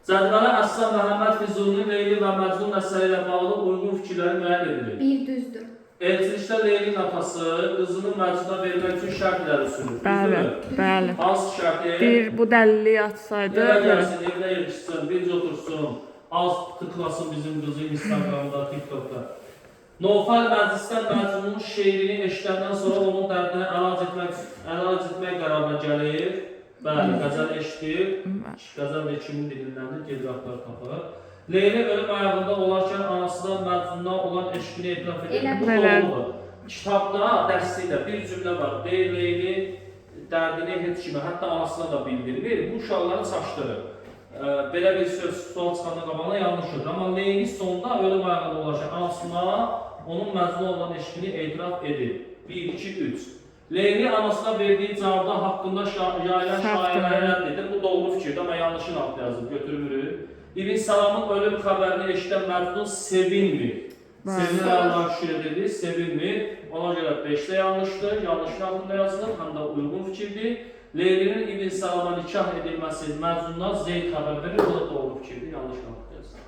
Cədvələ Əslan Məhəmməd Füzulinin Leyli və Məcnun əsəri ilə bağlı uyğun fikirləri müəyyən edilir. Bir düzdür. Elçilikdə Leylinin atası qızını Məcnuna vermək üçün şərt irəli sürür. Bəli, bəli. Hansı şərti? Bir bu dəliliyi atsaydı, Yerə gəlsin, evdə yetişsin, bircə otursun, az tıklasın bizim qızı Instagramda, TikTokda. Nofal məclisdən Məcnunun şeirini eşidəndən sonra onun dərdini əlac etmək qərarına gəlir. Bəli, qəzəl eşidir. Qəzəl də kimin dilindəndir, gecəklər tapır. Leyli ölüm ayağında olarkən anasından Məcnundan olan eşqini etiraf edir. Bu doğrudur. Kitabda, dərslikdə bir cümlə var. Deyir, Leyli dərdini heç kimə, hətta anasına da bildirir. Bu uşaqları çaşdırır. Belə bir söz sual çıxanda qabağına yanlışdır. Amma Leyli sonda ölüm ayağında olarkən anasına onun Məcnuna olan eşqini etiraf edir. 1, 2, 3. Leyli anasına verdiği cavabda hakkında yayılan şairləri rədd edir. Bu doğru fikirdir, amma yanlışın altı yazılıb, götürmürük. İbn Salamın ölüm xəbərini eşidən Məcnun sevinmir. Sevinir Allah'a şükür edir, sevinmir. Ona görə 5-də yanlışdır, yanlışın altında yazılır, həm də uyğun fikirdir. Leylinin İbn Salama nikah edilməsi Məcnundan Zeyd xəbər verir, bu da doğru fikirdir, yanlış altında yazılır.